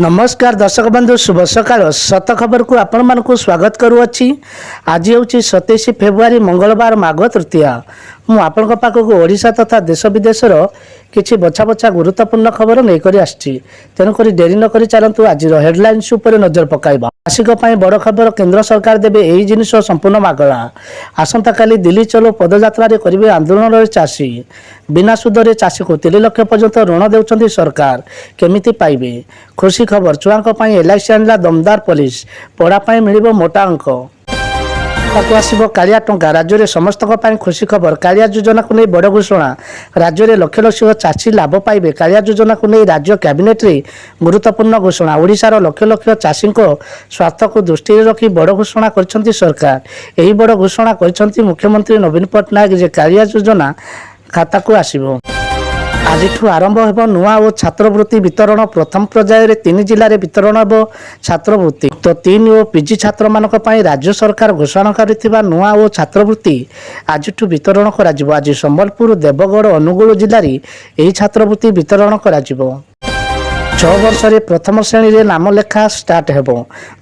नमस्कार दर्शक बंधु शुभ सकाळ सत खबर को आपण मानक स्वागत करुअछि। आज हूँ 27 फेब्रुआरी मंगलवार माघ तृतीया। मु आपण पाखक ओडिशा तथा देश विदेशर किछि बछा बछा गुरुत्वपूर्ण खबर नहीं आछि। तेणुक डेरी नक चलतु आज हेडलाइन्स उपर नजर पकाइबा। चाषीक बड़ खबर केंद्र सरकार देवे यही जिनिस संपूर्ण मागणा। आसंता काली दिल्ली चलो पदयात्रा करेंगे आंदोलन चाषी। बिना सुधरे चाषी को 3 लाख पर्यंत ऋण देउछंती सरकार केमिति पाइबे। खुशी खबर छुआंक एलआईसी आनला दमदार पुलिस पढ़ापाई मिल मोटा अंक आसब कालिया टंका। राज्य में समस्त खुशी खबर कालिया योजना को नहीं बड़ घोषणा। राज्य में लक्ष लक्ष चाषी लाभ पाइबे। कालिया योजना को नहीं राज्य कैबिनेट रे गुरुत्वपूर्ण घोषणा। ओडिशार लक्ष लक्ष चाषी स्वार्थ को दृष्टि रखी बड़ घोषणा कर सरकार। यही बड़ घोषणा कर मुख्यमंत्री नवीन पट्टनायक जे कालिया योजना खाता को आसिबो। आज आरंभ हो नुआ और छात्रवृत्ति वितरण। प्रथम पर्यायर 3 जिले में वितरण हो छात्रवृत्ति। तो 3 और पीजी छात्र मानक राज्य सरकार घोषणा कर नुआ और छात्रवृत्ति आज वितरण कर। आज संबलपुर देवगढ़ अनुगुल जिले में यही छात्रवृत्ति वितरण कर 6 वर्ष रे प्रथम श्रेणी रे नामलेखा स्टार्ट हेबो।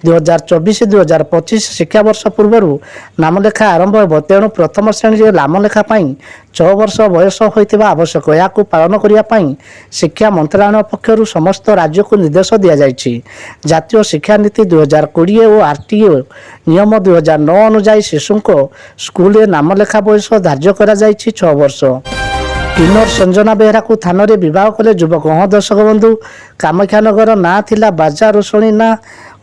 2024-2025 शिक्षावर्ष पूर्व नामलेखा आरंभ हेबो। तेणु प्रथम श्रेणी रे नामलेखा 6 वर्ष बयस होइतिबा आवश्यक। याकू पालन करिया पई शिक्षा मंत्रालय पक्षरु समस्त राज्य को निर्देश दिया जायछि। जातीय शिक्षा नीति 2020 और आरटीओ नियम 2009 अनुसार शिशु को स्कूल रे नामलेखा बयस धार्य करा जायछि 6 वर्ष। किन्नर संजना बेहरा को थाना रे विवाह कले युवक। हाँ दर्शक बंधु कामाख्यानगर ना थिला बाजा रोषणी ना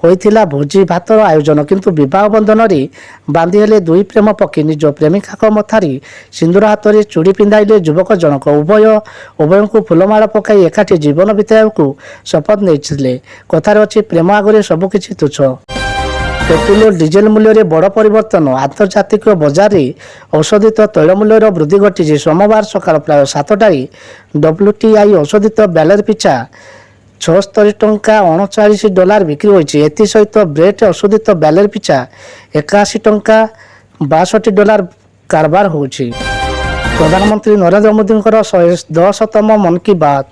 होइथिला भोजी भातर आयोजन। किंतु विवाह बंधन रे बांधी हेले 2 प्रेम पक्षी। निज प्रेमिका मथारी सिंदूर हाथ में चूड़ी पिंधाइले युवक जनक। उभय को फुलमाला पकाई एकाठी जीवन बिताइବାକୁ शपथ नहीं। कथार अच्छी प्रेम आगे सबकि तुच्छ। पेट्रोल और डीजेल मूल्य में बड़ परिवर्तन। आंतर्जातिक बजार में औषधित तैल मूल्यर वृद्धि घटी। सोमवार सकाल प्राय 7टार WTI औषधित बैलेर पिछा 76 टंका 39 डॉलर बिक्री होती। एसहित ब्रेट औषधित बैलेर पिछा 81 टंका 62 डॉलर कारबार होची। प्रधानमंत्री नरेंद्र मोदी 110तम मन की बात।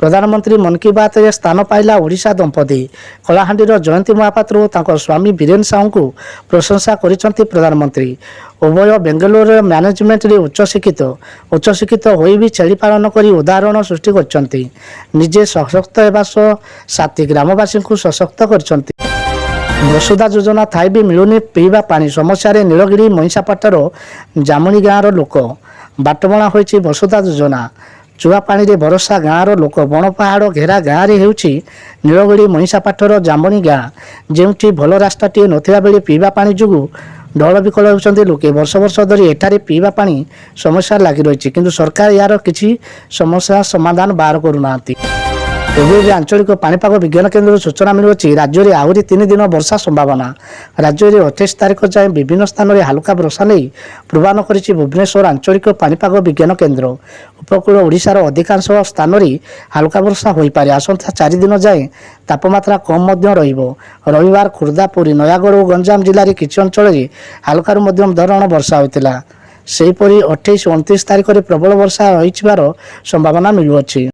प्रधानमंत्री मन की बात रे स्थान पाइला ओडिशा दंपति। कलाहांडीर जयंती महापात्र और स्वामी बीरेन साहू को प्रशंसा करिसेंती प्रधानमंत्री। उभय बेंगलोर मैनेजमेंट रे उच्च शिक्षित होई भी छेली पालन करी उदाहरण सृष्टि करछंती। निजे सशक्त हेबा सह साथी ग्रामवासी को सशक्त करछंती। वसुधा योजना थाई भी मिलुनी पीवा पानी समस्या नीलगिरी महिषापाटर जामुनी गाँवर लोक। बाटबणा होईछि वसुधा योजना। चुआ पानी रे भरोसा गाँवर लोक। बण पहाड़ घेरा गाँव रे हेउछि नीलगिरी महिषापाटर जामुनी गाँ। जेउठी भल रास्ताटी नथिबा बेले पीवा पानी जुगु ढल विकल होउछन्ती लोके। वर्ष वर्ष धरी एठारे पीवा पानी समस्या लागि रहिछि। किंतु सरकार यार किछि समस्या समाधान बाहर करूनांती। एवं आंचलिक पाणीपाग विज्ञान केन्द्र सूचना मिलुछि राज्य में आहरी 3 दिन वर्षा संभावना। राज्य में 28 तारिख जाए विभिन्न स्थान में हालुका वर्षा नहीं पूर्वानुमान करिछि भुवनेश्वर आंचलिक पाणीपाग विज्ञान केन्द्र। उपकूल ओडिशार अधिकांश स्थान में हालुका वर्षा हो पारे। आसंता 4 दिन जाए तापमात्रा कम रहिबो। रविवार खुर्दा पुरी नयागढ़ और गंजाम जिले में किछि अंचल में हालुका मध्यम धरण वर्षा होइतिला। सेहीपरि 28-29 तारिख में प्रबल वर्षा होइछिबार संभावना मिलुछि।